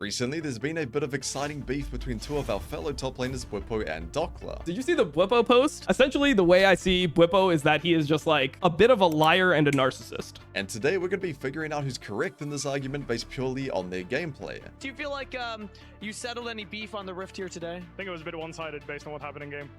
Recently, there's been a bit of exciting beef between two of our fellow top laners, BWIPO and DHOKLA. Did you see the BWIPO post? Essentially, the way I see BWIPO is that he is just like a bit of a liar and a narcissist. And today, we're going to be figuring out who's correct in this argument based purely on their gameplay. Do you feel like you settled any beef on the Rift here today? I think it was a bit one-sided based on what happened in game.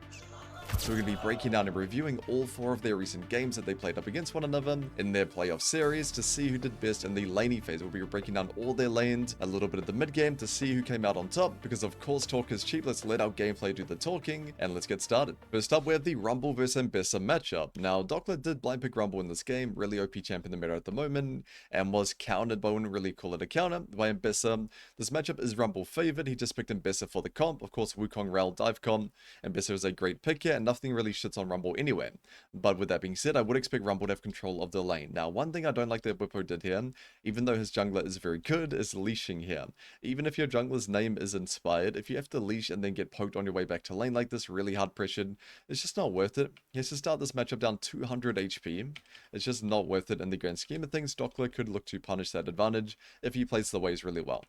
So we're going to be breaking down and reviewing all 4 of their recent games that they played up against one another in their playoff series to see who did best in the laning phase. We'll be breaking down all their lanes, a little bit of the mid game to see who came out on top, because of course talk is cheap. Let's let our gameplay do the talking, and let's get started. First up, we have the Rumble vs Ambessa matchup. Now, DHOKLA did blind pick Rumble in this game, really OP champ in the meta at the moment, and was countered, but I wouldn't really call it a counter, by Ambessa. This matchup is Rumble favored. He just picked Ambessa for the comp. Of course, Wukong Rel dive comp. Ambessa is a great pick here, and nothing really shits on Rumble anyway. But with that being said, I would expect Rumble to have control of the lane. Now, one thing I don't like that BWIPO did here, even though his jungler is very good, is leashing here. Even if your jungler's name is inspired, if you have to leash and then get poked on your way back to lane like this, really hard pressured, it's just not worth it. He has to start this matchup down 200 HP. It's just not worth it in the grand scheme of things. DHOKLA could look to punish that advantage if he plays the waves really well.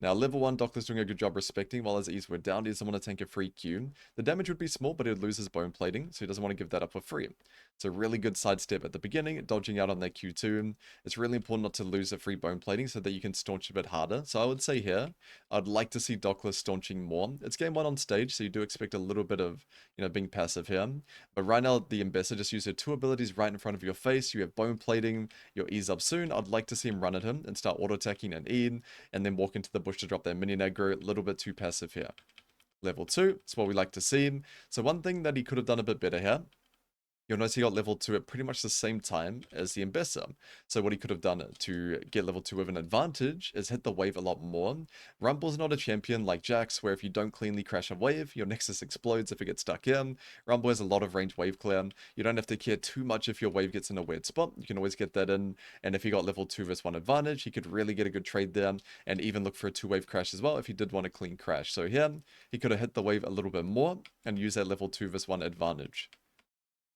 Now, level 1, DHOKLA's doing a good job respecting while his E's were down. He doesn't want to tank a free Q. The damage would be small, but he would lose his bone plating, so he doesn't want to give that up for free. It's a really good sidestep at the beginning, dodging out on that Q2. It's really important not to lose a free bone plating so that you can staunch a bit harder. So I would say here, I'd like to see DHOKLA staunching more. It's game 1 on stage, so you do expect a little bit of, being passive here. But right now, the Ambessa just used her 2 abilities right in front of your face. You have bone plating, your E's up soon. I'd like to see him run at him and start auto-attacking and E, and then walk into the bush to drop that minion aggro. A little bit too passive here. Level 2, it's what we like to see. So one thing that he could have done a bit better here, you'll notice he got level 2 at pretty much the same time as the Ambessa. So what he could have done to get level 2 with an advantage is hit the wave a lot more. Rumble's not a champion like Jax, where if you don't cleanly crash a wave, your Nexus explodes if it gets stuck in. Rumble has a lot of range wave clear. You don't have to care too much if your wave gets in a weird spot. You can always get that in. And if he got level 2 vs 1 advantage, he could really get a good trade there, and even look for a 2-wave crash as well if he did want a clean crash. So here, he could have hit the wave a little bit more and use that level 2 vs 1 advantage.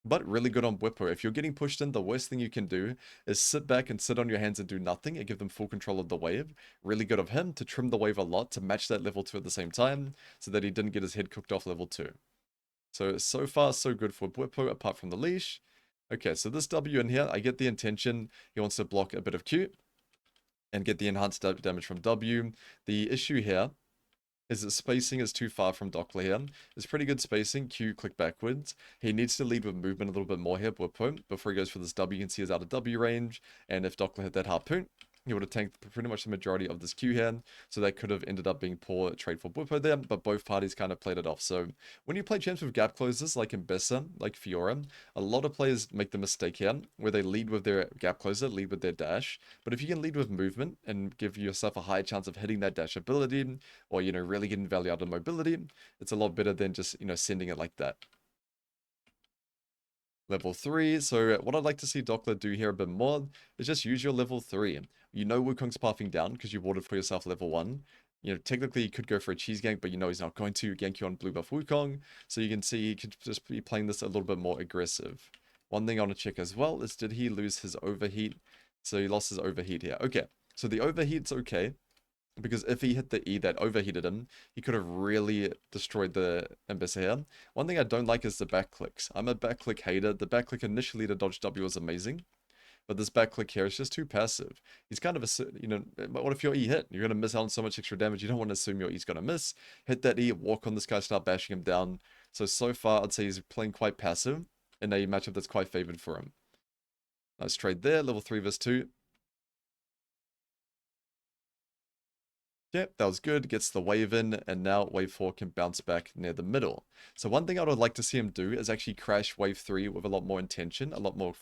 But really good on BWIPO. If you're getting pushed in, the worst thing you can do is sit back and sit on your hands and do nothing and give them full control of the wave. Really good of him to trim the wave a lot to match that level 2 at the same time so that he didn't get his head cooked off level 2. So far, so good for BWIPO apart from the leash. Okay, so this W in here, I get the intention. He wants to block a bit of Q and get the enhanced damage from W. The issue here is that spacing is too far from DHOKLA here. It's pretty good spacing. Q, click backwards. He needs to lead with movement a little bit more here, BWIPO, before he goes for this W. You can see he's out of W range, and if DHOKLA hit that harpoon, he would have tanked pretty much the majority of this Q here, so that could have ended up being poor trade for BWIPO there, but both parties kind of played it off. So when you play champs with gap closers like Ambessa, like Fiora, a lot of players make the mistake here, where they lead with their gap closer, lead with their dash, but if you can lead with movement and give yourself a higher chance of hitting that dash ability, or, really getting value out of mobility, it's a lot better than just, sending it like that. Level 3, so what I'd like to see DHOKLA do here a bit more is just use your level 3. You know Wukong's pathing down because you warded for yourself level 1. Technically you could go for a cheese gank, but he's not going to gank you on blue buff Wukong. So you can see he could just be playing this a little bit more aggressive. One thing I want to check as well is, did he lose his overheat? So he lost his overheat here. Okay, so the overheat's okay, because if he hit the E that overheated him, he could have really destroyed the Ambessa here. One thing I don't like is the back clicks. I'm a back click hater. The back click initially to dodge W was amazing, but this back click here is just too passive. He's kind of what if your E hit? You're going to miss out on so much extra damage. You don't want to assume your E's going to miss. Hit that E, walk on this guy, start bashing him down. So far, I'd say he's playing quite passive in a matchup that's quite favored for him. Nice trade there, level 3 vs 2. Yep, that was good. Gets the wave in, and now wave 4 can bounce back near the middle. So one thing I would like to see him do is actually crash wave 3 with a lot more intention, a lot more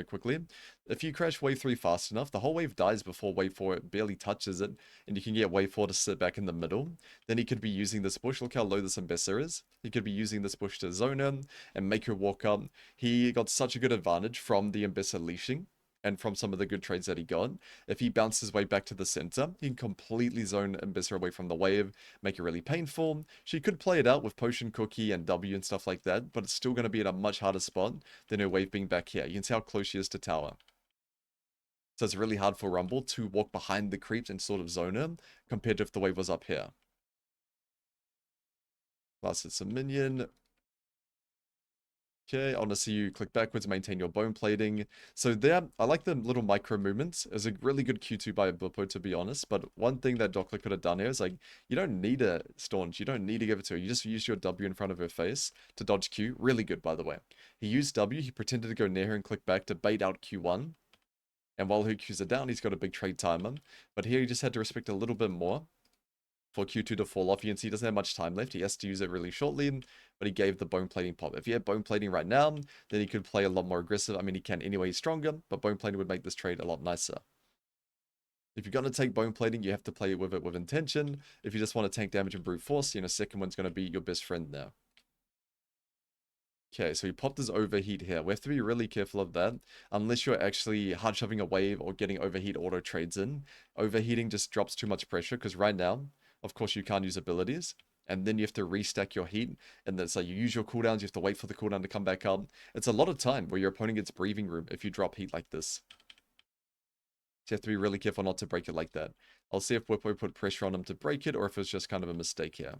quickly. If you crash wave 3 fast enough, the whole wave dies before wave 4 barely touches it, and you can get wave 4 to sit back in the middle. Then he could be using this bush. Look how low this Ambessa is. He could be using this bush to zone him and make her walk up. He got such a good advantage from the Ambessa leashing and from some of the good trades that he got. If he bounces his way back to the center, he can completely zone Ambessa away from the wave, make it really painful. She could play it out with Potion Cookie and W and stuff like that, but it's still going to be at a much harder spot than her wave being back here. You can see how close she is to tower. So it's really hard for Rumble to walk behind the creeps and sort of zone him, compared to if the wave was up here. Plus it's a minion. Okay, I want to see you click backwards, maintain your bone plating. So there, I like the little micro movements. It's a really good Q2 by BWIPO, to be honest. But one thing that DHOKLA could have done here is like, you don't need a staunch. You don't need to give it to her. You just use your W in front of her face to dodge Q. Really good, by the way. He used W. He pretended to go near her and click back to bait out Q1. And while her Qs are down, he's got a big trade timer. But here he just had to respect a little bit more for Q2 to fall off. You can see he doesn't have much time left. He has to use it really shortly, but he gave the bone plating pop. If he had bone plating right now, then he could play a lot more aggressive. I mean, he can anyway, he's stronger, but bone plating would make this trade a lot nicer. If you're going to take bone plating, you have to play it with intention. If you just want to tank damage and brute force, you know, second one's going to be your best friend now. Okay, so he popped his overheat here. We have to be really careful of that. Unless you're actually hard shoving a wave or getting overheat auto trades in. Overheating just drops too much pressure, because right now, of course, you can't use abilities. And then you have to restack your heat. And then so you use your cooldowns, you have to wait for the cooldown to come back up. It's a lot of time where your opponent gets breathing room if you drop heat like this. So you have to be really careful not to break it like that. I'll see if BWIPO put pressure on him to break it, or if it's just kind of a mistake here.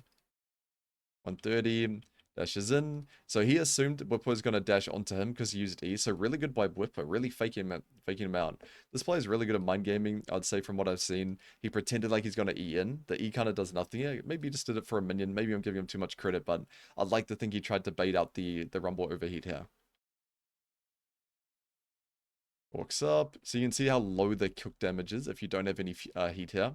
130, dashes in. So he assumed BWIPO was going to dash onto him because he used E. So really good by BWIPO, really faking him out. This player is really good at mind gaming, I'd say, from what I've seen. He pretended like he's going to E in. The E kind of does nothing. Yeah, maybe he just did it for a minion. Maybe I'm giving him too much credit, but I'd like to think he tried to bait out the Rumble overheat here. Walks up. So you can see how low the cook damage is if you don't have any heat here.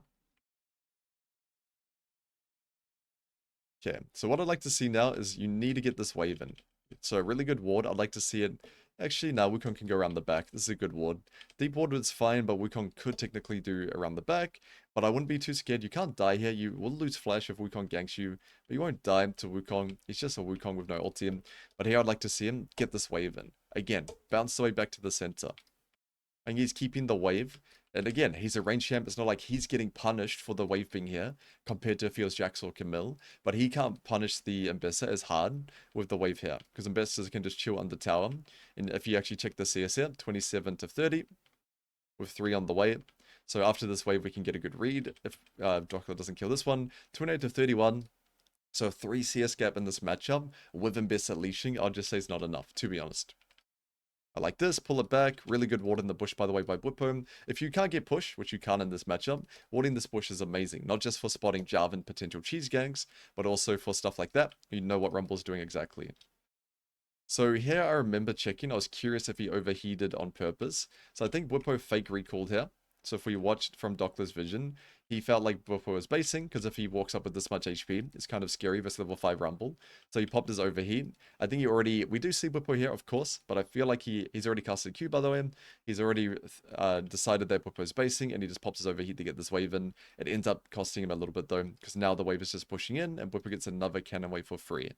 Okay, so what I'd like to see now is you need to get this wave in. So a really good ward. I'd like to see it. Actually, no, Wukong can go around the back. This is a good ward. Deep ward is fine, but Wukong could technically do around the back. But I wouldn't be too scared. You can't die here. You will lose flash if Wukong ganks you, but you won't die to Wukong. He's just a Wukong with no ulti. But here I'd like to see him get this wave in. Again, bounce the way back to the center. And he's keeping the wave. And again, he's a range champ. It's not like he's getting punished for the wave being here compared to if he was Jax or Camille. But he can't punish the Ambessa as hard with the wave here, because Ambessa can just chill under tower. And if you actually check the CS here, 27 to 30 with 3 on the way. So after this wave, we can get a good read if DHOKLA doesn't kill this one. 28 to 31. So 3 CS gap in this matchup with Ambessa leashing, I'll just say it's not enough, to be honest. I like this, pull it back, really good ward in the bush, by the way, by BWIPO. If you can't get push, which you can't in this matchup, warding this bush is amazing. Not just for spotting Jarvan potential cheese gangs, but also for stuff like that. You know what Rumble's doing exactly. So here I remember checking, I was curious if he overheated on purpose. So I think BWIPO fake recalled here. So if we watched from DHOKLA's vision, he felt like BWIPO was basing, because if he walks up with this much HP, it's kind of scary versus level 5 Rumble. So he popped his overheat. I think we do see BWIPO here, of course, but I feel like he's already casted Q, by the way. He's already decided that BWIPO is basing, and he just pops his overheat to get this wave in. It ends up costing him a little bit, though, because now the wave is just pushing in, and BWIPO gets another cannon wave for free.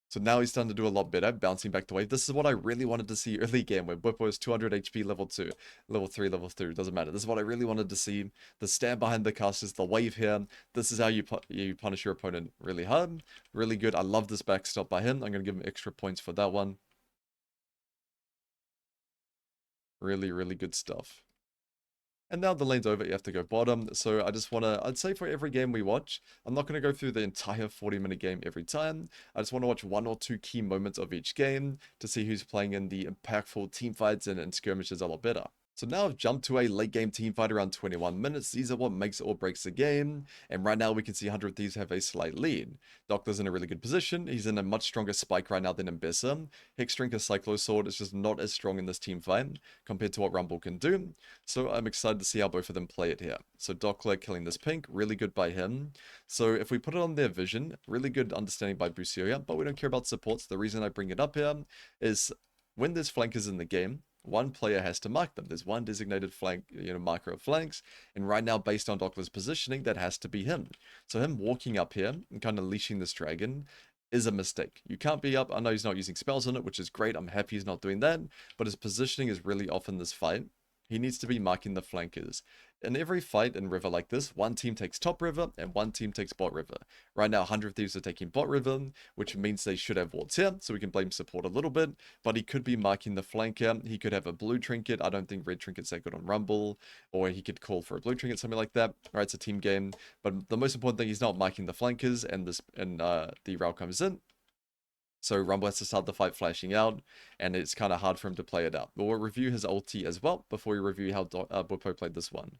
So now he's starting to do a lot better, bouncing back the wave. This is what I really wanted to see early game, where BWIPO is 200 HP, level 2, level 3, level 2, doesn't matter. This is what I really wanted to see. The stand behind the casters, the wave here. This is how you punish your opponent really hard. Really good. I love this backstop by him. I'm going to give him extra points for that one. Really, really good stuff. And now the lane's over, you have to go bottom. So I just want to, I'd say for every game we watch, I'm not going to go through the entire 40-minute game every time. I just want to watch 1 or 2 key moments of each game to see who's playing in the impactful team fights and skirmishes a lot better. So now I've jumped to a late game team fight around 21 minutes. These are what makes or breaks the game. And right now we can see 100 Thieves have a slight lead. DHOKLA's in a really good position. He's in a much stronger spike right now than Ambessa. Hexdrinker Cyclo Sword is just not as strong in this team fight compared to what Rumble can do. So I'm excited to see how both of them play it here. So DHOKLA killing this pink, really good by him. So if we put it on their vision, really good understanding by Busio here, but we don't care about supports. The reason I bring it up here is when there's flankers in the game, one player has to mark them. There's one designated flank, marker of flanks. And right now, based on DHOKLA's positioning, that has to be him. So him walking up here and kind of leashing this dragon is a mistake. You can't be up. I know he's not using spells on it, which is great. I'm happy he's not doing that. But his positioning is really off in this fight. he needs to be marking the flankers. In every fight in river like this, one team takes top river and one team takes bot river. Right now, 100 Thieves are taking bot river, which means they should have wards here, so we can blame support a little bit, but he could be marking the flanker. He could have a blue trinket. I don't think red trinket's that good on Rumble, or he could call for a blue trinket, something like that. All right, it's a team game, but the most important thing, he's not marking the flankers, and the route comes in. So Rumble has to start the fight flashing out, and it's kind of hard for him to play it out. But we'll review his ulti as well before we review how BWIPO played this one.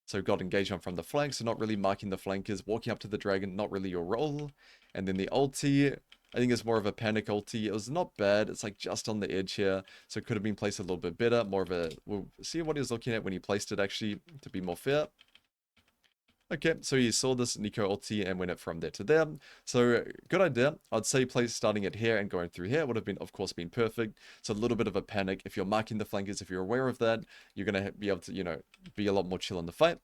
So got engagement from the flank, so not really marking the flankers, walking up to the dragon, not really your role. And then the ulti, I think it's more of a panic ulti. It was not bad, it's like just on the edge here, so it could have been placed a little bit better. More of a, we'll see what he was looking at when he placed it actually, to be more fair. Okay, so you saw this Nico ulti and went it from there to there. So, good idea. I'd say place starting it here and going through here would have been, of course, been perfect. So a little bit of a panic. If you're marking the flankers, if you're aware of that, you're going to be able to, you know, be a lot more chill in the fight.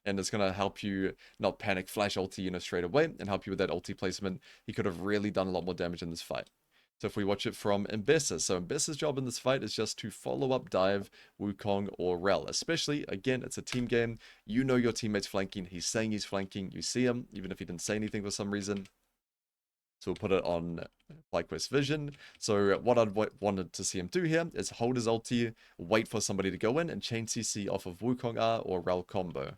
And it's going to help you not panic, flash ulti, you know, straight away and help you with that ulti placement. He could have really done a lot more damage in this fight. So if we watch it from Ambessa, so Ambessa's job in this fight is just to follow up dive Wukong or Rel. Especially, again, it's a team game. You know your teammate's flanking. He's saying he's flanking. You see him, even if he didn't say anything for some reason. So we'll put it on FlyQuest Vision. So what I'd wanted to see him do here is hold his ulti, wait for somebody to go in, and chain CC off of Wukong R or Rel combo.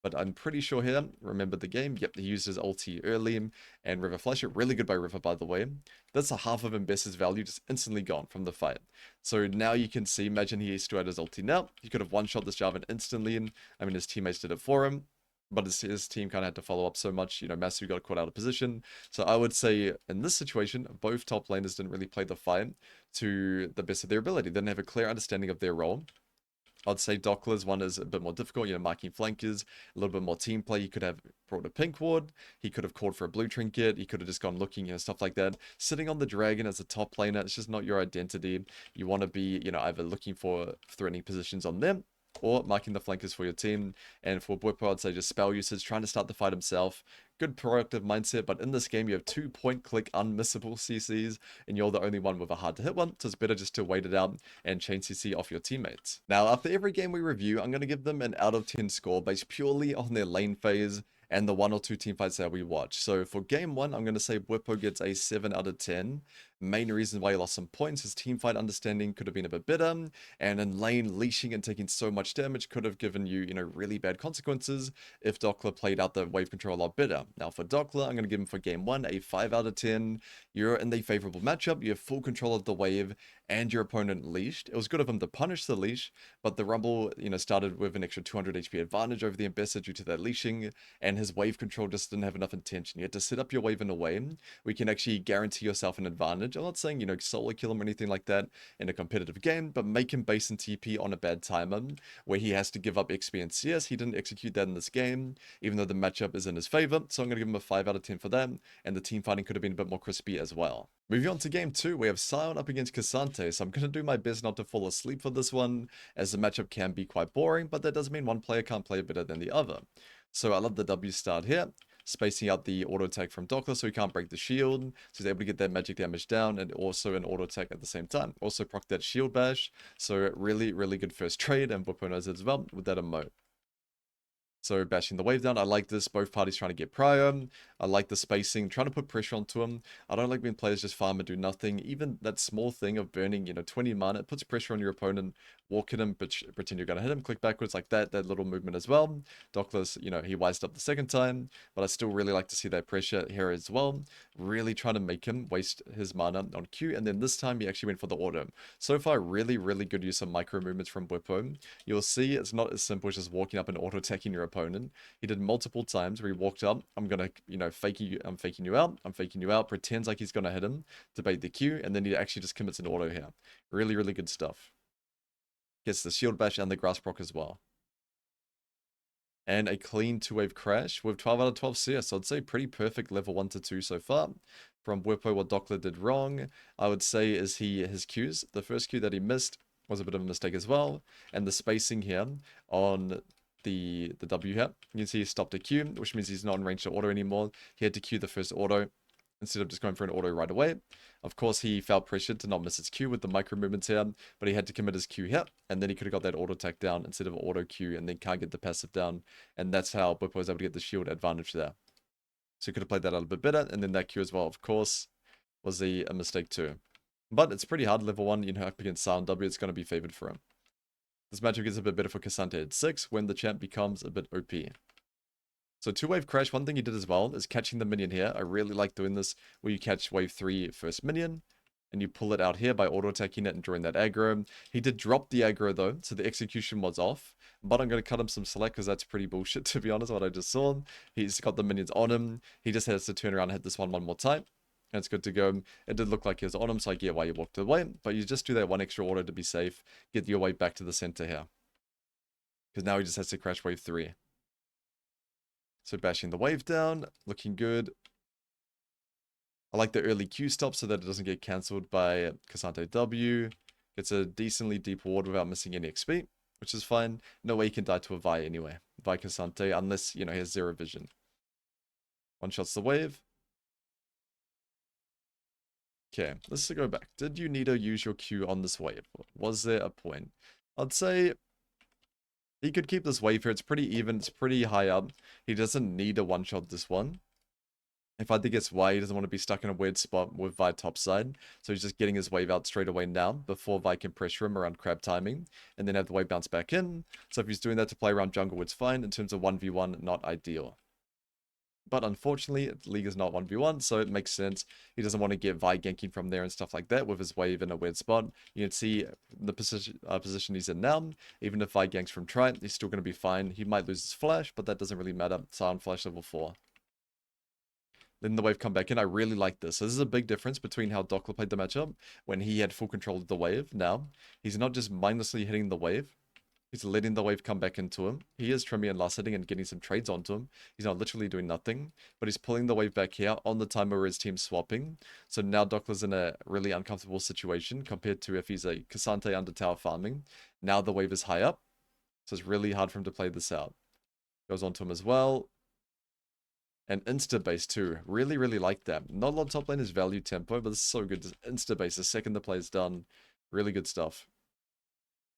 But I'm pretty sure here, remember the game, yep, he used his ulti early, and River Flash it, really good by River, by the way. That's a half of Ambessa's value just instantly gone from the fight. So now you can see, imagine he still had his ulti now, he could have one-shot this Jarvan instantly, I mean, his teammates did it for him, but his team kind of had to follow up so much, you know, Masu got caught out of position. So I would say, in this situation, both top laners didn't really play the fight to the best of their ability. They didn't have a clear understanding of their role. I'd say DHOKLA's one is a bit more difficult, you know, marking flankers, a little bit more team play. He could have brought a pink ward, he could have called for a blue trinket, he could have just gone looking, you know, stuff like that. Sitting on the dragon as a top laner, it's just not your identity. You want to be, you know, either looking for threatening positions on them, or marking the flankers for your team. And for BWIPO, I'd say just spell usage, trying to start the fight himself. Good proactive mindset, but in this game you have 2 point-click unmissable CCs, and you're the only one with a hard-to-hit one, so it's better just to wait it out and chain CC off your teammates. Now, after every game we review, I'm going to give them an out of 10 score based purely on their lane phase and the 1 or 2 team fights that we watch. So for game 1, I'm going to say BWIPO gets a 7 out of 10. Main reason why he lost some points, his team fight understanding could have been a bit better, and in lane, leashing and taking so much damage could have given you, you know, really bad consequences if DHOKLA played out the wave control a lot better. Now for DHOKLA, I'm going to give him for game 1 a 5 out of 10. You're in the favorable matchup, you have full control of the wave, and your opponent leashed. It was good of him to punish the leash, but the Rumble, you know, started with an extra 200 HP advantage over the Ambessa due to that leashing, and his wave control just didn't have enough intention. You had to set up your wave in a way where you can actually guarantee yourself an advantage. I'm not saying, you know, solo kill him or anything like that in a competitive game, but make him base and TP on a bad timer where he has to give up XP and CS. He didn't execute that in this game, even though the matchup is in his favor. So I'm going to give him a 5 out of 10 for that, and the team fighting could have been a bit more crispy as well. Moving on to game 2, we have Sion up against Cassante, so I'm going to do my best not to fall asleep for this one, as the matchup can be quite boring, but that doesn't mean one player can't play better than the other. So I love the W start here, spacing out the auto attack from DHOKLA so he can't break the shield, so he's able to get that magic damage down, and also an auto attack at the same time. Also proc that shield bash, so really, really good first trade, and BWIPO knows it as well with that emote. So bashing the wave down, I like this, both parties trying to get prior, I like the spacing, trying to put pressure onto him. I don't like when players just farm and do nothing. Even that small thing of burning, you know, 20 mana, it puts pressure on your opponent, walk at him, but pretend you're going to hit him, click backwards like that little movement as well. DHOKLA's, you know, he wised up the second time, but I still really like to see that pressure here as well. Really trying to make him waste his mana on Q, and then this time he actually went for the auto. So far, really, really good use of micro movements from BWIPO. You'll see it's not as simple as just walking up and auto attacking your opponent. He did multiple times where he walked up, I'm gonna, you know, I'm faking you out, pretends like he's gonna hit him to bait the Q, and then he actually just commits an auto here. Really, really good stuff. Gets the shield bash and the grass proc as well. And a clean 2-wave crash with 12 out of 12 CS. So I'd say pretty perfect level 1 to 2 so far. From BWIPO, what DHOKLA did wrong, I would say, is his Qs. The first Q that he missed was a bit of a mistake as well. And the spacing here on the W here, you can see he stopped a Q, which means he's not in range to auto anymore. He had to Q the first auto, instead of just going for an auto right away. Of course, he felt pressured to not miss his Q with the micro movements here, but he had to commit his Q here, and then he could have got that auto attack down instead of auto Q, and then can't get the passive down, and that's how BWIPO was able to get the shield advantage there. So he could have played that a little bit better, and then that Q as well, of course, was a mistake too. But it's pretty hard level 1, you know, up against Sion W, it's going to be favored for him. This matchup gets a bit better for K'Sante at 6 when the champ becomes a bit OP. So 2-wave crash, one thing he did as well is catching the minion here. I really like doing this where you catch wave 3 first minion and you pull it out here by auto-attacking it and drawing that aggro. He did drop the aggro though, so the execution was off. But I'm going to cut him some slack because that's pretty bullshit to be honest, what I just saw. He's got the minions on him. He just has to turn around and hit this one more time. And it's good to go. It did look like he was on him, so I get why you walked away. But you just do that one extra auto to be safe. Get your way back to the center here. Because now he just has to crash wave 3. So bashing the wave down, looking good. I like the early Q stop so that it doesn't get cancelled by K'Sante W. Gets a decently deep ward without missing any XP, which is fine. No way he can die to a Vi anyway, by K'Sante, unless, you know, he has 0 vision. One shots the wave. Okay, let's go back. Did you need to use your Q on this wave? Was there a point? I'd say he could keep this wave here. It's pretty even. It's pretty high up. He doesn't need to one-shot this one. If I think it's why he doesn't want to be stuck in a weird spot with Vi topside. So he's just getting his wave out straight away now before Vi can pressure him around crab timing. And then have the wave bounce back in. So if he's doing that to play around jungle, it's fine. In terms of 1v1, not ideal. But unfortunately, the league is not 1v1, so it makes sense. He doesn't want to get Vi ganking from there and stuff like that with his wave in a weird spot. You can see the position he's in now. Even if Vi ganks from Trite, he's still going to be fine. He might lose his flash, but that doesn't really matter. Sion flash level 4. Then the wave come back in. I really like this. So this is a big difference between how DHOKLA played the matchup when he had full control of the wave. Now, he's not just mindlessly hitting the wave. He's letting the wave come back into him. He is trimming and last hitting and getting some trades onto him. He's not literally doing nothing, but he's pulling the wave back here on the time where his team's swapping. So now DHOKLA's in a really uncomfortable situation compared to if he's a K'Sante under tower farming. Now the wave is high up, so it's really hard for him to play this out. Goes onto him as well. And insta-base too. Really, really like that. Not a lot of top laners value tempo, but this is so good. This insta-base, the second the play's done. Really good stuff.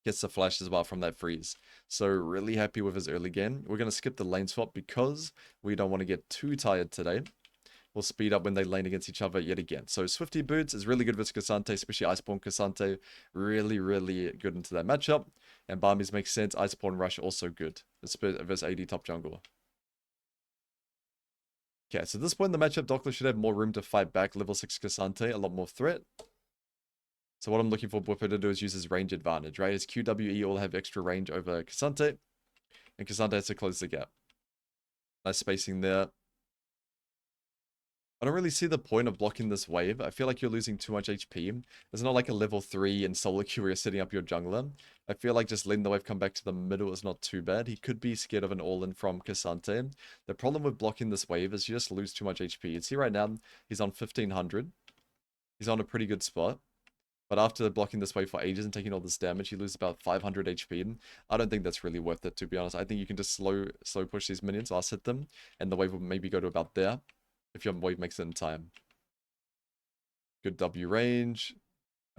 Gets the flash as well from that freeze. So really happy with his early game. We're going to skip the lane swap because we don't want to get too tired today. We'll speed up when they lane against each other yet again. So Swifty Boots is really good versus K'Sante, especially Iceborne K'Sante. Really, really good into that matchup. And Barmies makes sense. Iceborne Rush also good versus AD top jungle. Okay, so at this point in the matchup, DHOKLA should have more room to fight back. Level 6 K'Sante, a lot more threat. So what I'm looking for BWIPO to do is use his range advantage, right? His QWE all have extra range over K'Sante, and K'Sante has to close the gap. Nice spacing there. I don't really see the point of blocking this wave. I feel like you're losing too much HP. It's not like a level 3 in solo queue where you're setting up your jungler. I feel like just letting the wave come back to the middle is not too bad. He could be scared of an all-in from K'Sante. The problem with blocking this wave is you just lose too much HP. You see right now, he's on 1500. He's on a pretty good spot. But after blocking this wave for ages and taking all this damage, you lose about 500 HP. I don't think that's really worth it, to be honest. I think you can just slow push these minions, last hit them, and the wave will maybe go to about there, if your wave makes it in time. Good W range.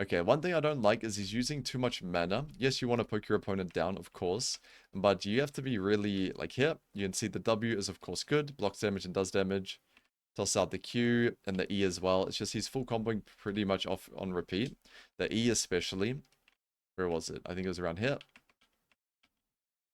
Okay, one thing I don't like is he's using too much mana. Yes, you want to poke your opponent down, of course, but you have to be really, like here, you can see the W is of course good, blocks damage and does damage. Toss out the Q and the E as well. It's just he's full comboing pretty much off on repeat. The E especially. Where was it? I think it was around here.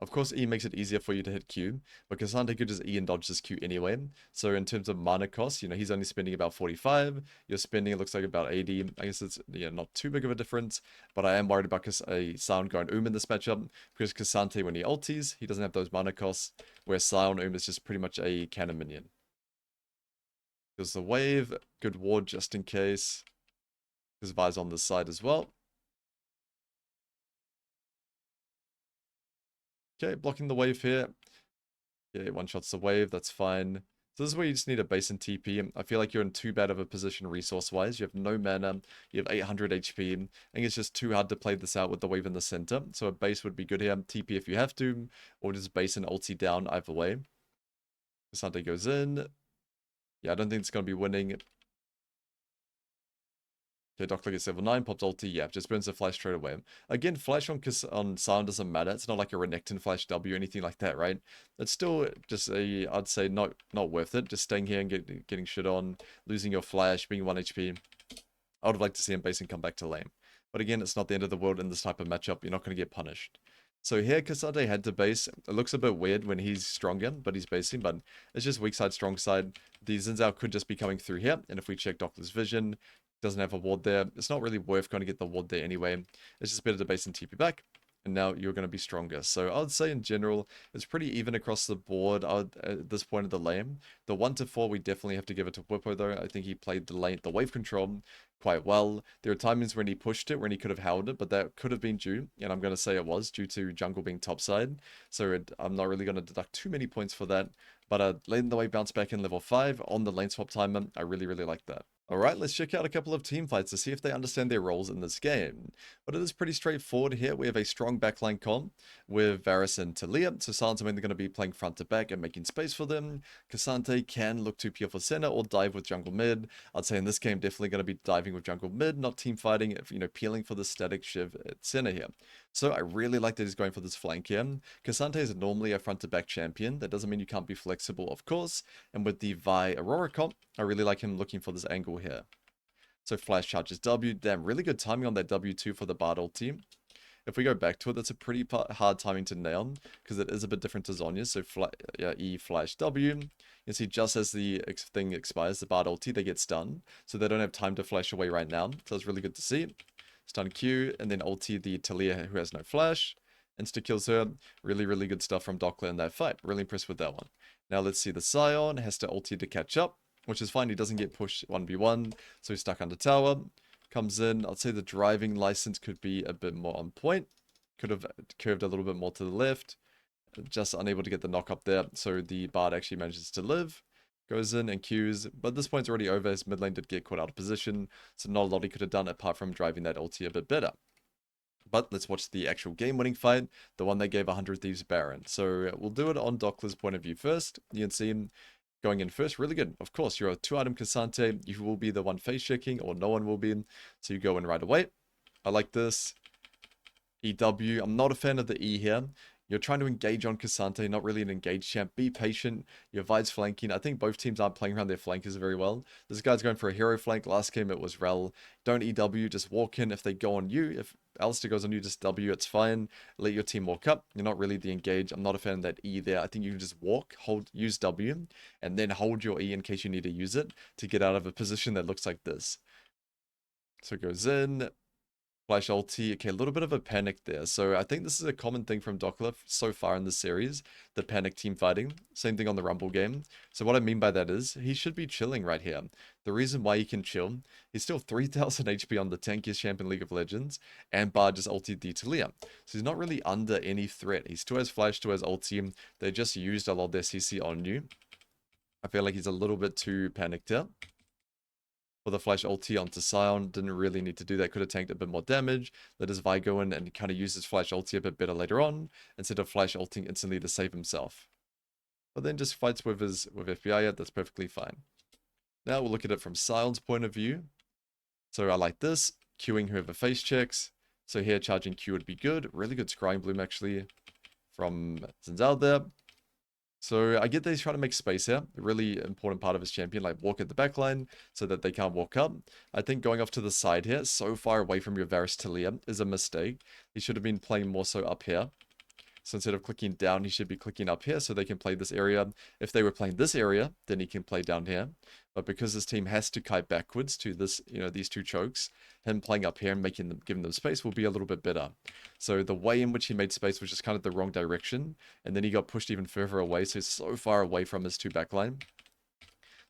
Of course, E makes it easier for you to hit Q, but K'Sante could just E and dodge this Q anyway. So in terms of mana cost, you know, he's only spending about 45. You're spending, it looks like about 80. I guess it's, yeah, not too big of a difference, but I am worried about a Sion going in this matchup, because K'Sante, when he ulties, he doesn't have those mana costs, where Sion is just pretty much a cannon minion. There's the wave, good ward just in case. Because Vi's on this side as well. Okay, blocking the wave here. Yeah, one shots the wave, that's fine. So this is where you just need a base and TP. I feel like you're in too bad of a position resource-wise. You have no mana, you have 800 HP. I think it's just too hard to play this out with the wave in the center. So a base would be good here. TP if you have to, or just base and ulti down either way. K'Sante goes in. Yeah, I don't think it's going to be winning. Okay, DHOKLA gets level 9, pops ulti, yeah, just burns the flash straight away. Again, flash on Sion doesn't matter. It's not like a Renekton flash W or anything like that, right? It's still just I'd say not worth it. Just staying here and getting shit on, losing your flash, being 1 HP. I would have liked to see him base and come back to lane. But again, it's not the end of the world in this type of matchup. You're not going to get punished. So here, K'Sante had to base. It looks a bit weird when he's stronger, but he's basing. But it's just weak side, strong side. The Xin Zhao could just be coming through here. And if we check DHOKLA's vision, doesn't have a ward there. It's not really worth going to get the ward there anyway. It's just better to base and TP back. And now you're going to be stronger. So I would say in general, it's pretty even across the board at this point of the lane. The 1 to 4, we definitely have to give it to BWIPO though. I think he played the wave control quite well. There are timings when he pushed it, when he could have held it, but that could have been due, and I'm going to say it was, due to jungle being topside. So I'm not really going to deduct too many points for that. But letting the wave bounce back in level 5 on the lane swap timer, I really, really like that. Alright, let's check out a couple of team fights to see if they understand their roles in this game. But it is pretty straightforward here. We have a strong backline comp with Varus and Talia. So Sion's mainly going to be playing front to back and making space for them. K'Sante can look to pure for center or dive with jungle mid. I'd say in this game, definitely going to be diving with jungle mid, not team fighting, peeling for the static shiv at center here. So I really like that he's going for this flank here. K'Sante is normally a front to back champion. That doesn't mean you can't be flexible, of course. And with the Vi Aurora comp, I really like him looking for this angle here. So flash charges W. Damn, really good timing on that W2 for the Bard ulti. If we go back to it, that's a pretty hard timing to nail because it is a bit different to Zhonya's. So E flash W. You see, just as the thing expires, the Bard ulti, they get stunned. So they don't have time to flash away right now. So it's really good to see. Stun Q, and then ulti the Talia who has no flash. Insta kills her. Really, really good stuff from DHOKLA in that fight. Really impressed with that one. Now let's see the Sion has to ulti to catch up, which is fine. He doesn't get pushed 1v1, so he's stuck under tower. Comes in. I'd say the driving license could be a bit more on point. Could have curved a little bit more to the left. Just unable to get the knock up there, so the Bard actually manages to live. Goes in and Qs, but this point's already over. His mid lane did get caught out of position, so not a lot he could have done apart from driving that ulti a bit better. But let's watch the actual game-winning fight, the one they gave 100 Thieves Baron. So we'll do it on DHOKLA's point of view first. You can see him going in first, really good. Of course, you're a 2-item K'Sante. You will be the one face checking, or no one will be. So you go in right away. I like this. EW. I'm not a fan of the E here. You're trying to engage on K'Sante, not really an engaged champ. Be patient. Your Vi's flanking. I think both teams aren't playing around their flankers very well. This guy's going for a hero flank. Last game it was Rel. Don't EW, just walk in. If they go on you, if Alistair goes on you, just W, it's fine. Let your team walk up. You're not really the engage. I'm not a fan of that E there. I think you can just walk, use W, and then hold your E in case you need to use it to get out of a position that looks like this. So it goes in. Flash ulti. Okay, a little bit of a panic there. So I think this is a common thing from DHOKLA so far in the series, the panic team fighting. Same thing on the Rumble game. So what I mean by that is he should be chilling right here. The reason why he can chill, he's still 3000 HP on the tankiest champ in League of Legends, and Bard just ultied the Talia. So he's not really under any threat. He still has flash, still has ulti. They just used a lot of their CC on you. I feel like he's a little bit too panicked here. For the flash ulti onto Sion, didn't really need to do that, could have tanked a bit more damage, let his Vi go in and kind of use his flash ulti a bit better later on, instead of flash ulting instantly to save himself. But then just fights with FBI, that's perfectly fine. Now we'll look at it from Sion's point of view. So I like this, queuing whoever face checks. So here charging Q would be good, really good scrying bloom actually from Xin Zhao there. So I get that he's trying to make space here. A really important part of his champion, like walk at the backline so that they can't walk up. I think going off to the side here, so far away from your Varus Talia, is a mistake. He should have been playing more so up here. So instead of clicking down, he should be clicking up here so they can play this area. If they were playing this area, then he can play down here. But because his team has to kite backwards to this, these two chokes, him playing up here and giving them space will be a little bit better. So the way in which he made space was just kind of the wrong direction. And then he got pushed even further away. So he's so far away from his two backline.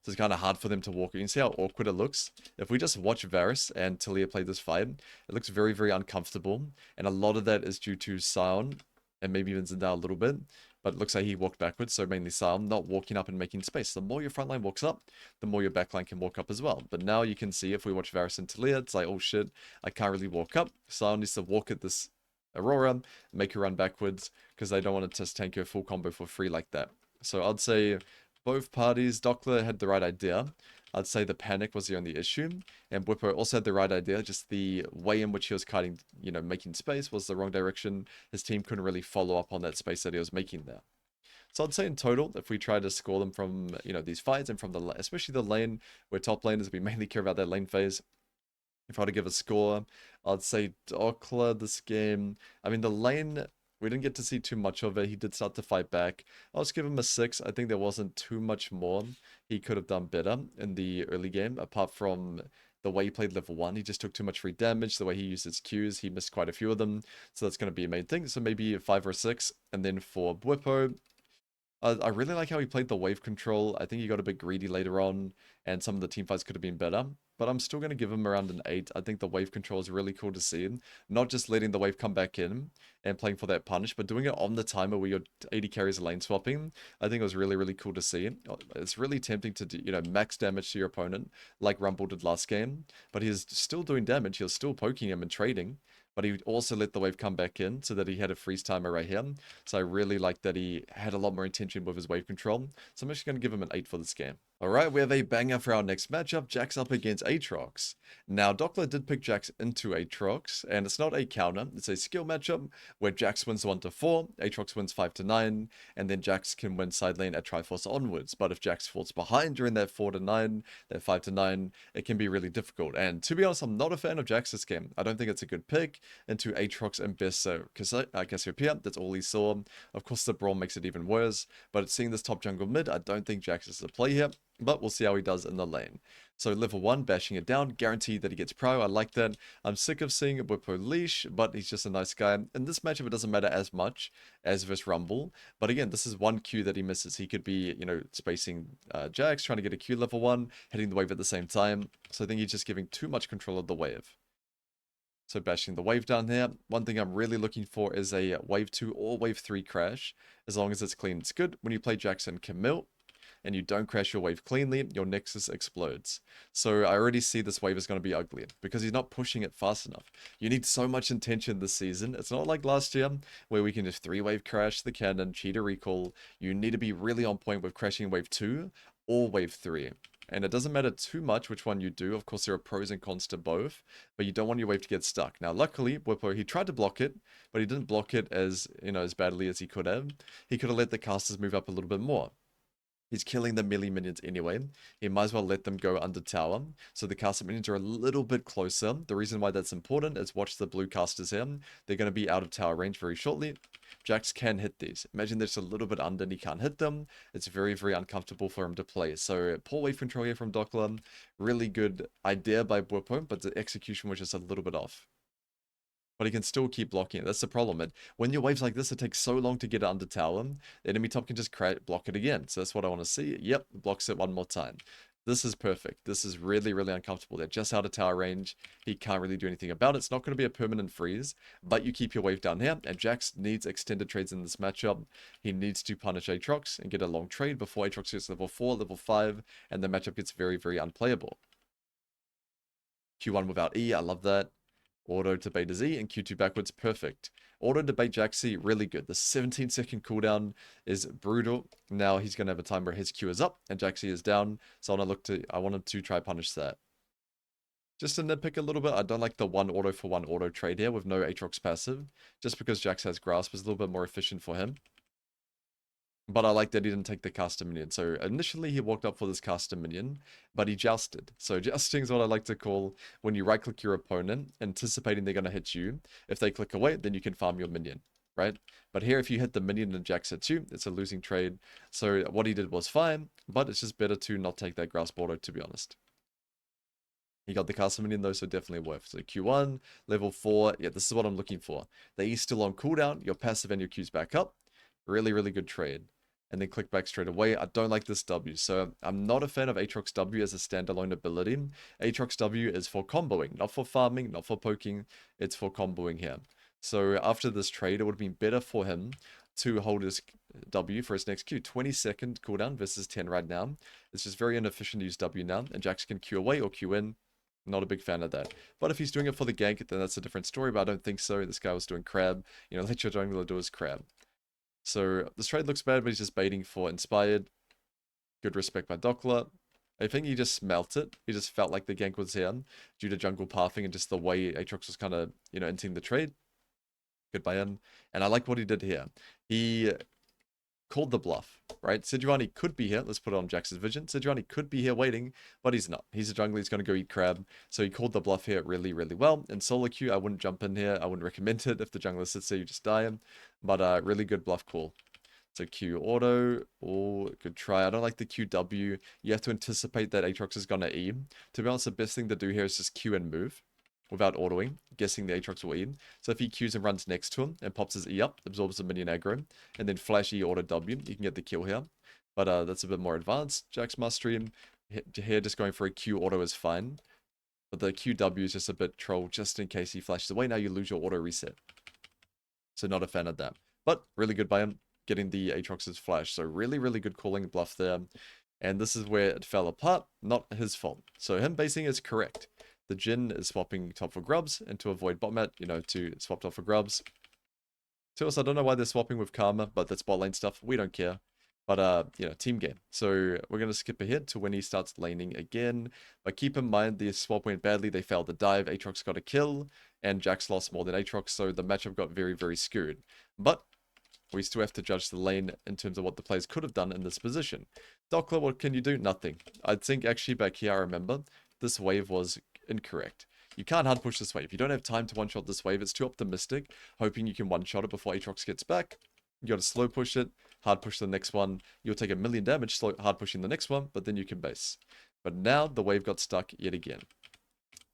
So it's kind of hard for them to walk. You can see how awkward it looks. If we just watch Varus and Talia play this fight, it looks very, very uncomfortable. And a lot of that is due to Sion and maybe even Xin Zhao a little bit. But it looks like he walked backwards, so mainly Sion not walking up and making space. The more your front line walks up, the more your back line can walk up as well. But now you can see if we watch Varus and Talia, it's like, oh shit, I can't really walk up. Sion needs to walk at this Aurora, make her run backwards, because they don't want to just tank her full combo for free like that. So I'd say both parties, DHOKLA had the right idea, I'd say the panic was the only issue, and BWIPO also had the right idea, just the way in which he was kiting, making space was the wrong direction. His team couldn't really follow up on that space that he was making there. So I'd say in total, if we try to score them from, these fights and from especially the lane, where top laners, we mainly care about that lane phase. If I had to give a score, I'd say DHOKLA this game. I mean, the lane, we didn't get to see too much of it. He did start to fight back. I'll just give him a 6. I think there wasn't too much more he could have done better in the early game, apart from the way he played level 1. He just took too much free damage. The way he used his Qs, he missed quite a few of them. So that's going to be a main thing. So maybe a 5 or 6. And then for BWIPO, I really like how he played the wave control. I think he got a bit greedy later on, and some of the team fights could have been better. But I'm still going to give him around an 8. I think the wave control is really cool to see. Not just letting the wave come back in and playing for that punish, but doing it on the timer where your AD carries lane swapping. I think it was really, really cool to see. It's really tempting to do, max damage to your opponent, like Rumble did last game. But he's still doing damage. He was still poking him and trading. But he also let the wave come back in so that he had a freeze timer right here. So I really like that he had a lot more intention with his wave control. So I'm actually going to give him an 8 for this game. Alright, we have a banger for our next matchup. Jax up against Aatrox. Now, DHOKLA did pick Jax into Aatrox, and it's not a counter. It's a skill matchup where Jax wins 1-4, Aatrox wins 5-9, and then Jax can win side lane at Triforce onwards. But if Jax falls behind during that 4-9, that 5-9, it can be really difficult. And to be honest, I'm not a fan of Jax this game. I don't think it's a good pick into Aatrox and Ambessa, because Cassiopeia, that's all he saw. Of course, the Brawl makes it even worse, but seeing this top jungle mid, I don't think Jax is the play here. But we'll see how he does in the lane. So level 1, bashing it down, guaranteed that he gets pro. I like that. I'm sick of seeing BWIPO leash, but he's just a nice guy. In this matchup, it doesn't matter as much as versus Rumble. But again, this is one Q that he misses. He could be, spacing Jax, trying to get a Q level 1, hitting the wave at the same time. So I think he's just giving too much control of the wave. So bashing the wave down here. One thing I'm really looking for is a wave 2 or wave 3 crash. As long as it's clean, it's good. When you play Jax and Camille, and you don't crash your wave cleanly, your Nexus explodes. So I already see this wave is going to be ugly because he's not pushing it fast enough. You need so much intention this season. It's not like last year where we can just 3-wave crash the cannon, cheat a recall. You need to be really on point with crashing wave 2 or wave 3. And it doesn't matter too much which one you do. Of course, there are pros and cons to both, but you don't want your wave to get stuck. Now, luckily, BWIPO, he tried to block it, but he didn't block it as badly as he could have. He could have let the casters move up a little bit more. He's killing the melee minions anyway. He might as well let them go under tower. So the caster minions are a little bit closer. The reason why that's important is watch the blue casters here. They're going to be out of tower range very shortly. Jax can hit these. Imagine they're just a little bit under and he can't hit them. It's very, very uncomfortable for him to play. So poor wave control here from DHOKLA. Really good idea by BWIPO, but the execution was just a little bit off. But he can still keep blocking it. That's the problem. When your waves like this, it takes so long to get it under tower. The enemy top can just block it again. So that's what I want to see. Yep, blocks it one more time. This is perfect. This is really, really uncomfortable. They're just out of tower range. He can't really do anything about it. It's not going to be a permanent freeze, but you keep your wave down here. And Jax needs extended trades in this matchup. He needs to punish Aatrox and get a long trade before Aatrox gets level 4, level 5, and the matchup gets very, very unplayable. Q1 without E, I love that. Auto to beta Z and Q2 backwards, perfect. Auto to bait Jaxi, really good. The 17-second cooldown is brutal. Now he's going to have a time where his Q is up and Jaxi is down. So I wanted to try punish that. Just to nitpick a little bit, I don't like the 1 auto for 1 auto trade here with no Aatrox passive. Just because Jax has grasp is a little bit more efficient for him. But I like that he didn't take the caster minion. So initially he walked up for this caster minion, but he jousted. So jousting is what I like to call when you right click your opponent, anticipating they're going to hit you. If they click away, then you can farm your minion, right? But here, if you hit the minion and Jax hits you, it's a losing trade. So what he did was fine, but it's just better to not take that grasp auto, to be honest. He got the caster minion though, so definitely worth. So Q1, level 4, yeah, this is what I'm looking for. The E's still on cooldown, your passive and your Q's back up. Really, really good trade. And then click back straight away. I don't like this W. So I'm not a fan of Aatrox W as a standalone ability. Aatrox W is for comboing, not for farming, not for poking. It's for comboing here. So after this trade, it would have been better for him to hold his W for his next Q. 20-second cooldown versus 10 right now. It's just very inefficient to use W now. And Jax can Q away or Q in. Not a big fan of that. But if he's doing it for the gank, then that's a different story. But I don't think so. This guy was doing crab. Let your jungler do his crab. So this trade looks bad, but he's just baiting for Inspired. Good respect by DHOKLA. I think he just smelt it. He just felt like the gank was here due to jungle pathing and just the way Aatrox was kind of, entering the trade. Good by him. And I like what he did here. He called the bluff, right? Sejuani could be here. Let's put it on Jax's vision. Sejuani could be here waiting, but he's not. He's a jungler. He's going to go eat crab. So he called the bluff here really, really well. In solo queue, I wouldn't jump in here. I wouldn't recommend it. If the jungler sits there, you just die him. But really good bluff call. So Q auto, oh, good try. I don't like the QW. You have to anticipate that Aatrox is going to E. To be honest, the best thing to do here is just Q and move without autoing, guessing the Aatrox will E. So if he Qs and runs next to him and pops his E up, absorbs the minion aggro, and then flash E auto W, you can get the kill here. But that's a bit more advanced. Jax mastery here, just going for a Q auto is fine. But the QW is just a bit troll, just in case he flashes away. Now you lose your auto reset. So not a fan of that. But really good by him, getting the Aatrox's flash. So really, really good calling bluff there. And this is where it fell apart. Not his fault. So him basing is correct. The Jhin is swapping top for grubs, and to avoid botmat, to swap top for grubs. To us, I don't know why they're swapping with Karma, but that's bot lane stuff. We don't care. But, team game. So we're going to skip ahead to when he starts laning again. But keep in mind, the swap went badly. They failed the dive. Aatrox got a kill, and Jax lost more than Aatrox, so the matchup got very, very skewed. But we still have to judge the lane in terms of what the players could have done in this position. DHOKLA, what can you do? Nothing. I think actually back here, I remember, this wave was incorrect. You can't hard push this wave. You don't have time to one-shot this wave. It's too optimistic, hoping you can one-shot it before Aatrox gets back. You got to slow push it, hard push the next one. You'll take 1,000,000 damage, hard pushing the next one, but then you can base. But now the wave got stuck yet again.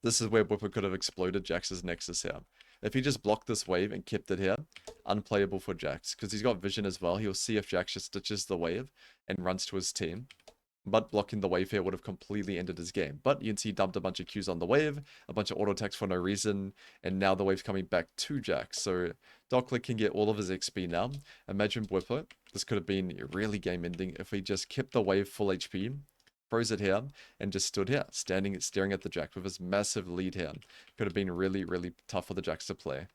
This is where BWIPO could have exploded Jax's Nexus here. If he just blocked this wave and kept it here, unplayable for Jax, because he's got vision as well. He'll see if Jax just stitches the wave and runs to his team. But blocking the wave here would have completely ended his game. But you can see he dumped a bunch of Qs on the wave, a bunch of auto attacks for no reason, and now the wave's coming back to Jax. So DHOKLA can get all of his XP now. Imagine BWIPO. This could have been really game ending if he just kept the wave full HP, froze it here, and just stood here, staring at the Jax with his massive lead here. Could have been really, really tough for the Jax to play,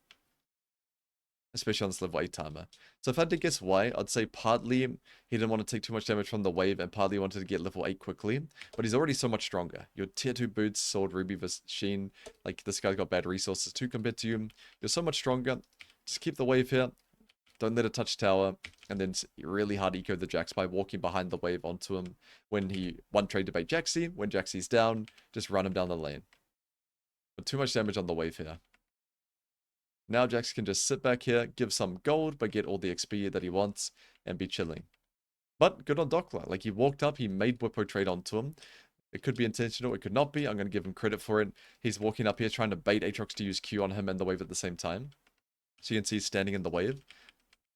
especially on this level 8 timer. So if I had to guess why, I'd say partly he didn't want to take too much damage from the wave, and partly wanted to get level 8 quickly. But he's already so much stronger. Your tier 2 boots, Sword, Ruby, Sheen, like this guy's got bad resources too compared to you. You're so much stronger. Just keep the wave here. Don't let it touch tower. And then really hard eco the Jax by walking behind the wave onto him. When he one trade debate Jaxie, when Jaxie's down, just run him down the lane. But too much damage on the wave here. Now Jax can just sit back here, give some gold, but get all the XP that he wants, and be chilling. But good on DHOKLA. Like, he walked up, he made BWIPO trade onto him. It could be intentional, it could not be. I'm going to give him credit for it. He's walking up here trying to bait Aatrox to use Q on him and the wave at the same time. So you can see he's standing in the wave.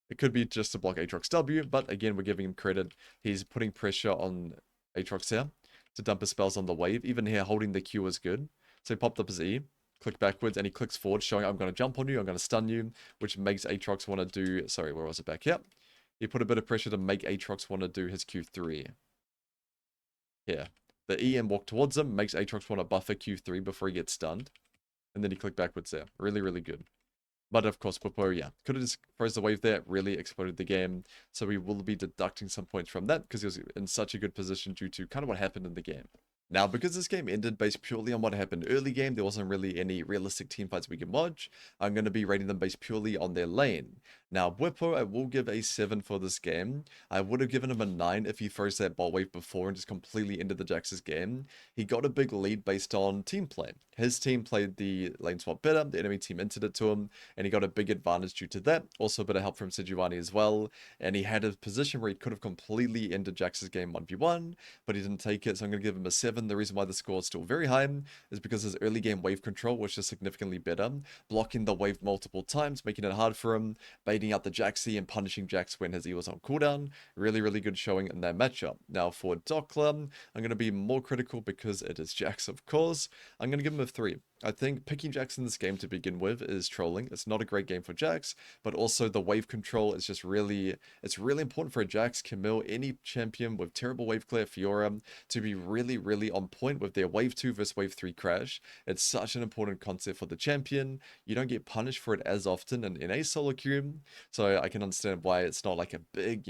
It could be just to block Aatrox W, but again, we're giving him credit. He's putting pressure on Aatrox here to dump his spells on the wave. Even here, holding the Q was good. So he popped up his E. Click backwards, and he clicks forward, showing I'm going to jump on you, I'm going to stun you, which makes Aatrox want to do... Sorry, where was it back? Yep. He put a bit of pressure to make Aatrox want to do his Q3. Here. The E and walk towards him makes Aatrox want to buffer Q3 before he gets stunned. And then he clicked backwards there. Really, really good. But of course, BWIPO, yeah, could have just froze the wave there, really exploded the game. So we will be deducting some points from that because he was in such a good position due to kind of what happened in the game. Now, because this game ended based purely on what happened early game, there wasn't really any realistic teamfights we can watch. I'm going to be rating them based purely on their lane. Now, BWIPO, I will give a 7 for this game. I would have given him a 9 if he froze that bot wave before and just completely ended the Jax's game. He got a big lead based on team play. His team played the lane swap better, the enemy team entered it to him, and he got a big advantage due to that. Also a bit of help from Sejuani as well, and he had a position where he could have completely ended Jax's game 1v1, but he didn't take it, so I'm going to give him a 7. The reason why the score is still very high is because his early game wave control was just significantly better, blocking the wave multiple times, making it hard for him, baiting out the Jaxie and punishing Jax when his E was on cooldown. Really, really good showing in that matchup. Now for DHOKLA, I'm going to be more critical because it is Jax, of course. I'm going to give him a 3. I think picking Jax in this game to begin with is trolling. It's not a great game for Jax, but also the wave control is just really, it's really important for a Jax, Camille, any champion with terrible wave clear, Fiora, to be really, really on point with their wave 2 versus wave 3 crash. It's such an important concept for the champion. You don't get punished for it as often in a solo queue, so I can understand why it's not like a big,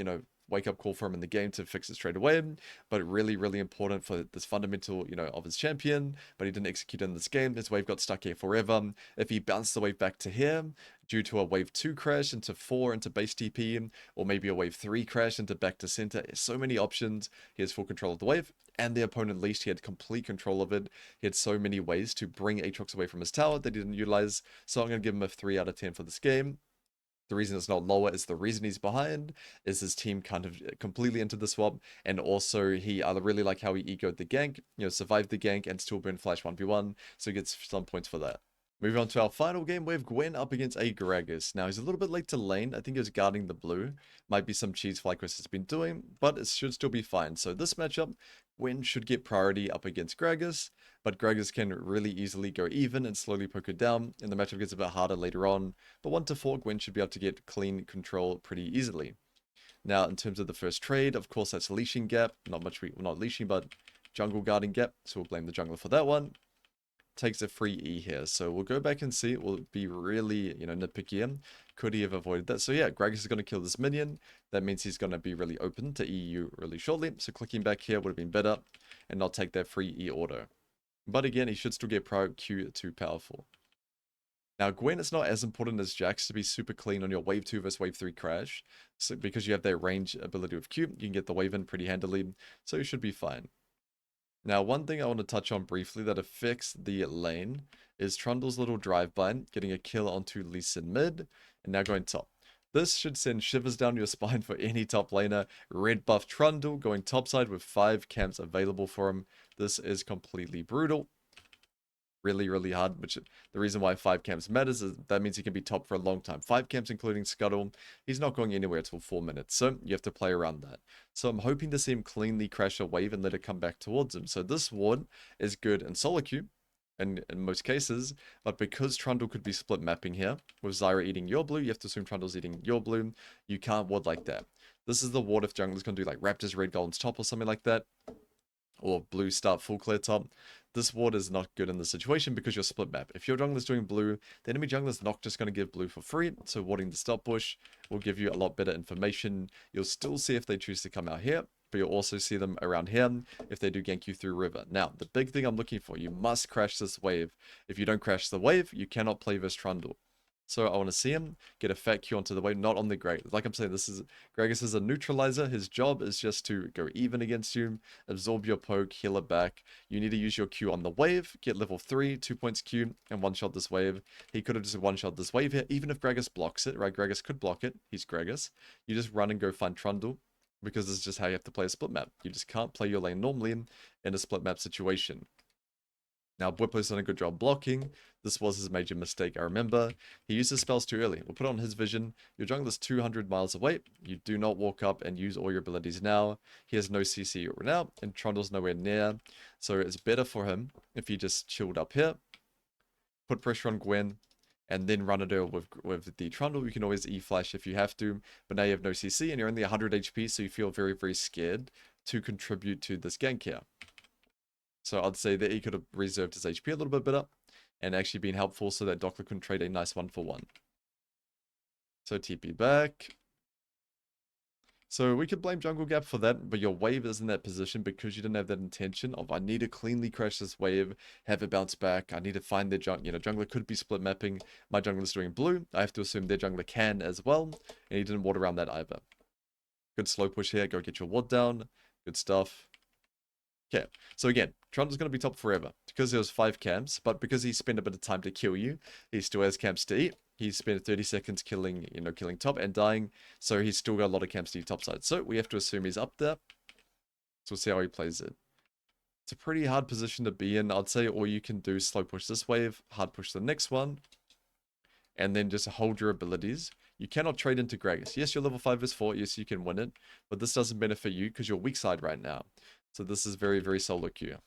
wake-up call for him in the game to fix it straight away, but really, really important for this fundamental, of his champion, but he didn't execute in this game. His wave got stuck here forever. If he bounced the wave back to here, due to a wave 2 crash into 4 into base TP, or maybe a wave 3 crash into back to center, so many options. He has full control of the wave, and the opponent leashed. He had complete control of it. He had so many ways to bring Aatrox away from his tower that he didn't utilize, so I'm going to give him a 3 out of 10 for this game. The reason it's not lower is the reason he's behind is his team kind of completely into the swap, and also I really like how he egoed the gank, survived the gank and still burn flash 1v1, so he gets some points for that. Moving on to our final game, we have Gwen up against a Gragas. Now, he's a little bit late to lane. I think he was guarding the blue. Might be some cheese FlyQuest has been doing, but it should still be fine. So this matchup, Gwen should get priority up against Gragas, but Gragas can really easily go even and slowly poke it down, and the matchup gets a bit harder later on. But 1 to 4, Gwen should be able to get clean control pretty easily. Now, in terms of the first trade, of course, that's leashing gap. Not leashing, but jungle guarding gap. So we'll blame the jungler for that one. Takes a free E here, so we'll go back and see. It will be really, nitpicky. Could he have avoided that? So yeah, Gragas is going to kill this minion. That means he's going to be really open to EU really shortly. So clicking back here would have been better and not take that free E auto. But again, he should still get pro Q too powerful. Now, Gwen is not as important as Jax to be super clean on your wave 2 versus wave 3 crash. So because you have that range ability with Q, you can get the wave in pretty handily. So you should be fine. Now, one thing I want to touch on briefly that affects the lane is Trundle's little drive-by, getting a kill onto Lee Sin mid, and now going top. This should send shivers down your spine for any top laner. Red buff Trundle going topside with 5 camps available for him. This is completely brutal. Really, really hard, which the reason why 5 camps matters is that means he can be top for a long time. 5 camps including Scuttle, he's not going anywhere until 4 minutes, so you have to play around that. So I'm hoping to see him cleanly crash a wave and let it come back towards him. So this ward is good in solo queue, and in most cases, but because Trundle could be split mapping here, with Zyra eating your blue, you have to assume Trundle's eating your blue, you can't ward like that. This is the ward if jungler's going to do like Raptors Red Golem's top or something like that, or blue start full clear top. This ward is not good in this situation because you're split map. If your jungler's doing blue, the enemy jungler's not just going to give blue for free, so warding the stop push will give you a lot better information. You'll still see if they choose to come out here, but you'll also see them around here if they do gank you through river. Now, the big thing I'm looking for, you must crash this wave. If you don't crash the wave, you cannot play versus Trundle. So I want to see him get a fat Q onto the wave, not on the Gragas. Like I'm saying, Gragas is a neutralizer. His job is just to go even against you, absorb your poke, heal it back. You need to use your Q on the wave, get level 3, 2 points Q, and one-shot this wave. He could have just one-shot this wave here, even if Gragas blocks it, right? Gragas could block it. He's Gragas. You just run and go find Trundle, because this is just how you have to play a split map. You just can't play your lane normally in a split map situation. Now, BWIPO's done a good job blocking. This was his major mistake, I remember. He used his spells too early. We'll put on his vision. Your jungler's 200 miles away. You do not walk up and use all your abilities now. He has no CC right now, and Trundle's nowhere near. So it's better for him if he just chilled up here, put pressure on Gwen, and then run it over with the Trundle. You can always E-flash if you have to, but now you have no CC, and you're only 100 HP, so you feel very, very scared to contribute to this gank here. So I'd say that he could have reserved his HP a little bit better and actually been helpful so that DHOKLA couldn't trade a nice 1-for-1. So TP back. So we could blame jungle gap for that, but your wave is in that position because you didn't have that intention of, I need to cleanly crash this wave, have it bounce back, I need to find their jungler could be split mapping, my jungler's doing blue, I have to assume their jungler can as well, and he didn't ward around that either. Good slow push here, go get your ward down, good stuff. Okay, so again, Trundle's going to be top forever because there was 5 camps, but because he spent a bit of time to kill you, he still has camps to eat. He spent 30 seconds killing top and dying, so he's still got a lot of camps to eat topside. So we have to assume he's up there. So we'll see how he plays it. It's a pretty hard position to be in, I'd say. All you can do is slow push this wave, hard push the next one, and then just hold your abilities. You cannot trade into Gragas. Yes, you're level 5 versus 4. Yes, you can win it, but this doesn't benefit you because you're weak side right now. So this is very, very solo queue.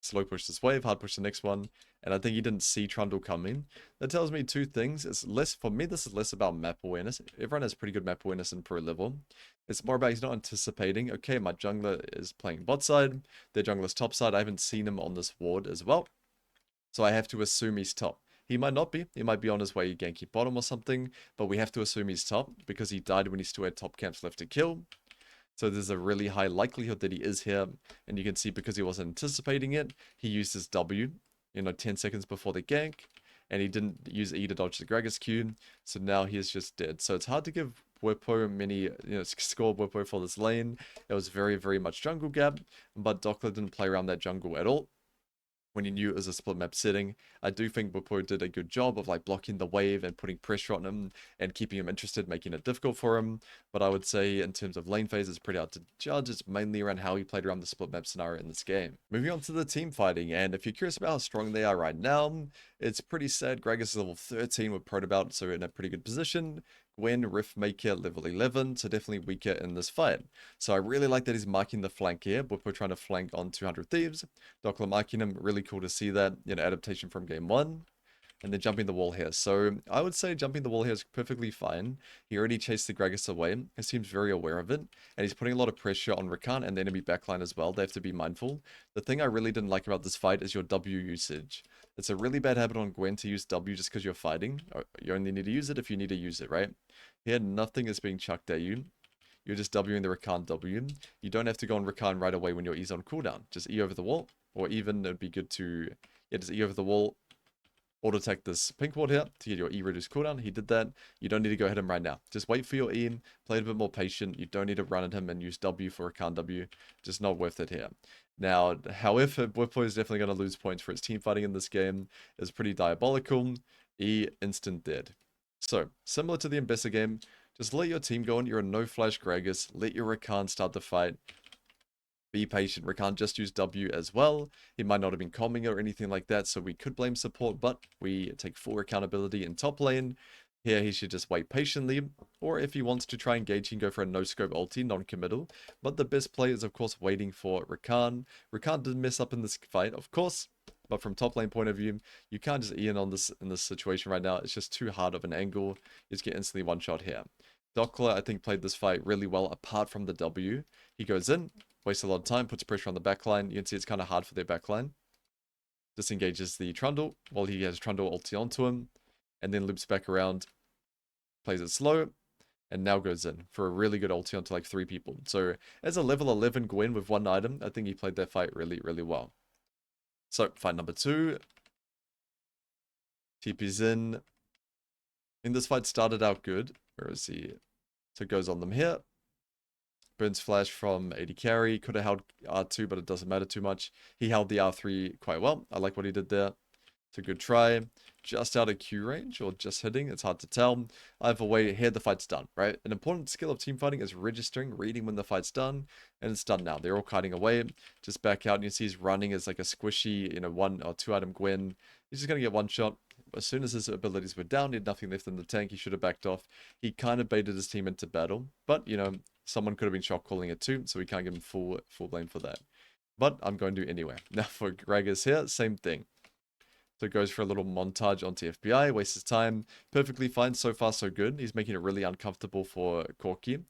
Slow push this wave, hard push the next one. And I think he didn't see Trundle coming. That tells me 2 things. It's less, for me, this is less about map awareness. Everyone has pretty good map awareness in pro level. It's more about he's not anticipating, okay, my jungler is playing bot side, their jungler's top side. I haven't seen him on this ward as well. So I have to assume he's top. He might not be. He might be on his way ganking bottom or something, but we have to assume he's top because he died when he still had top camps left to kill. So there's a really high likelihood that he is here. And you can see because he wasn't anticipating it, he used his W, 10 seconds before the gank. And he didn't use E to dodge the Gragas Q. So now he is just dead. So it's hard to give BWIPO many, score BWIPO for this lane. It was very, very much jungle gap. But DHOKLA didn't play around that jungle at all when he knew it was a split map setting. I do think BWIPO did a good job of like blocking the wave and putting pressure on him and keeping him interested, making it difficult for him. But I would say in terms of lane phase, it's pretty hard to judge. It's mainly around how he played around the split map scenario in this game. Moving on to the team fighting, and if you're curious about how strong they are right now, it's pretty sad. Gragas is level 13 with Protobelt, so in a pretty good position. Gwen, Riftmaker, level 11, so definitely weaker in this fight. So I really like that he's marking the flank here. BWIPO trying to flank on 200 Thieves. DHOKLA marking him, really cool to see that, adaptation from game 1. And then jumping the wall here. So I would say jumping the wall here is perfectly fine. He already chased the Gragas away. He seems very aware of it. And he's putting a lot of pressure on Rakan and the enemy backline as well. They have to be mindful. The thing I really didn't like about this fight is your W usage. It's a really bad habit on Gwen to use W just because you're fighting. You only need to use it if you need to use it, right? Here, nothing is being chucked at you. You're just Wing the Rakan W. You don't have to go on Rakan right away when your E's on cooldown. Just E over the wall. Or even, it'd be good to, just E over the wall. Auto attack this pink ward here to get your E reduced cooldown. He did that. You don't need to go hit him right now. Just wait for your E. Play a bit more patient. You don't need to run at him and use W for Rakan W. Just not worth it here. Now, however, BWIPO is definitely going to lose points for its team fighting in this game. It's pretty diabolical. E instant dead. So, similar to the Ambessa game, just let your team go on. You're a no-flash Gragas. Let your Rakan start the fight. Be patient. Rakan just used W as well. He might not have been combing or anything like that, so we could blame support, but we take full accountability in top lane. Here, he should just wait patiently, or if he wants to try engage, he can go for a no-scope ulti, non-committal. But the best play is, of course, waiting for Rakan. Rakan did mess up in this fight, of course, but from top lane point of view, you can't just Ian on this in this situation right now. It's just too hard of an angle. You just get instantly one-shot here. DHOKLA, I think, played this fight really well, apart from the W. He goes in, wastes a lot of time, puts pressure on the backline. You can see it's kind of hard for their backline. Disengages the Trundle while he has Trundle ulti onto him. And then loops back around, plays it slow, and now goes in for a really good ulti onto like 3 people. So as a level 11 Gwen with 1 item, I think he played that fight really, really well. So fight number 2. TP's in. I think this fight started out good. Where is he? So goes on them here. Burns flash from AD carry. Could have held R2, but it doesn't matter too much. He held the R3 quite well. I like what he did there. It's a good try. Just out of Q range or just hitting. It's hard to tell. Either way, here the fight's done, right? An important skill of team fighting is registering, reading when the fight's done. And it's done now. They're all kiting away. Just back out and you see he's running as like a squishy, 1 or 2 item Gwen. He's just going to get one shot. As soon as his abilities were down, he had nothing left in the tank. He should have backed off. He kind of baited his team into battle. But, someone could have been shot calling it too. So we can't give him full blame for that. But I'm going to anyway. Now for Gragas here, same thing. So goes for a little montage onto FBI, wastes his time. Perfectly fine, so far so good. He's making it really uncomfortable for Corki.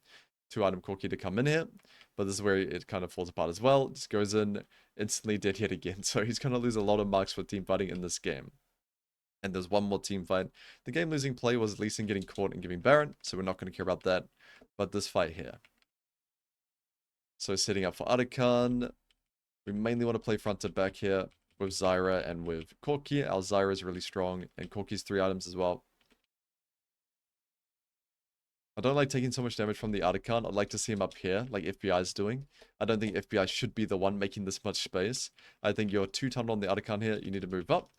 2 item Corki to come in here. But this is where it kind of falls apart as well. Just goes in, instantly dead yet again. So he's going to lose a lot of marks for team fighting in this game. And there's one more team fight. The game losing play was Lee Sin getting caught and giving Baron. So we're not going to care about that. But this fight here. So setting up for Aatrox. We mainly want to play front to back here. With Zyra and with Corki. Our Zyra is really strong, and Corki's 3 items as well. I don't like taking so much damage from the Aatrox. I'd like to see him up here, like FBI is doing. I don't think FBI should be the one making this much space. I think you're too tunneled on the Aatrox here. You need to move up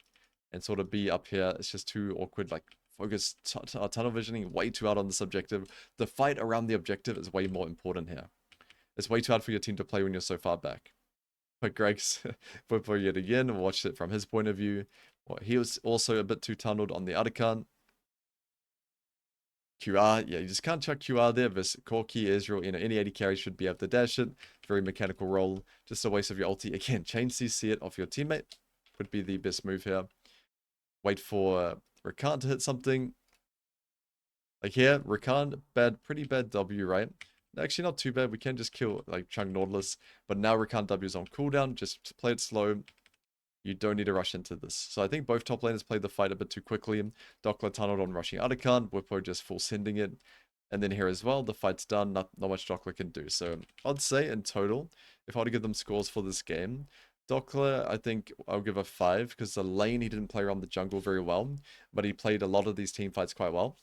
and sort of be up here. It's just too awkward, like focus tunnel visioning way too out on this objective. The fight around the objective is way more important here. It's way too hard for your team to play when you're so far back. But Greg's BWIPO yet again, watched it from his point of view. Well, he was also a bit too tunneled on the Aatrox. QR, yeah, you just can't chuck QR there. Versus Corki, Israel, any AD carry should be able to dash it. Very mechanical roll. Just a waste of your ulti. Again, chain CC it off your teammate. Would be the best move here. Wait for Rakan to hit something. Like here, Rakan, pretty bad W, right? Actually, not too bad. We can just kill, like, Chunk Nautilus. But now Rakan W is on cooldown. Just play it slow. You don't need to rush into this. So I think both top laners played the fight a bit too quickly. DHOKLA tunneled on rushing Aatrox, BWIPO just full sending it. And then here as well, the fight's done, not much DHOKLA can do. So I'd say in total, if I were to give them scores for this game, DHOKLA, I think I'll give a 5, because the lane, he didn't play around the jungle very well, but he played a lot of these team fights quite well.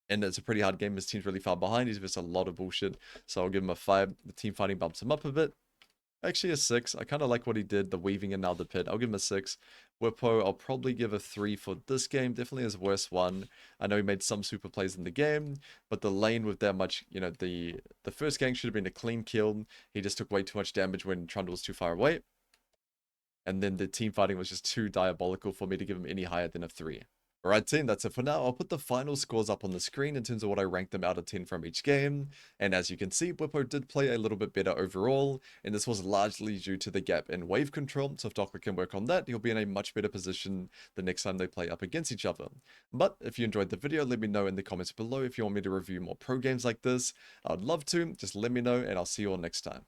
And it's a pretty hard game. His team's really far behind. He's just a lot of bullshit. So I'll give him a 5. The team fighting bumps him up a bit. Actually a 6. I kind of like what he did, the weaving and now the pit. I'll give him a 6. BWIPO, I'll probably give a 3 for this game. Definitely his worst one. I know he made some super plays in the game, but the lane with that much, you know, the first gank should have been a clean kill. He just took way too much damage when Trundle was too far away. And then the team fighting was just too diabolical for me to give him any higher than a 3. Alright team, that's it for now. I'll put the final scores up on the screen in terms of what I ranked them out of 10 from each game. And as you can see, BWIPO did play a little bit better overall, and this was largely due to the gap in wave control. So if DHOKLA can work on that, he'll be in a much better position the next time they play up against each other. But if you enjoyed the video, let me know in the comments below if you want me to review more pro games like this. I'd love to. Just let me know, and I'll see you all next time.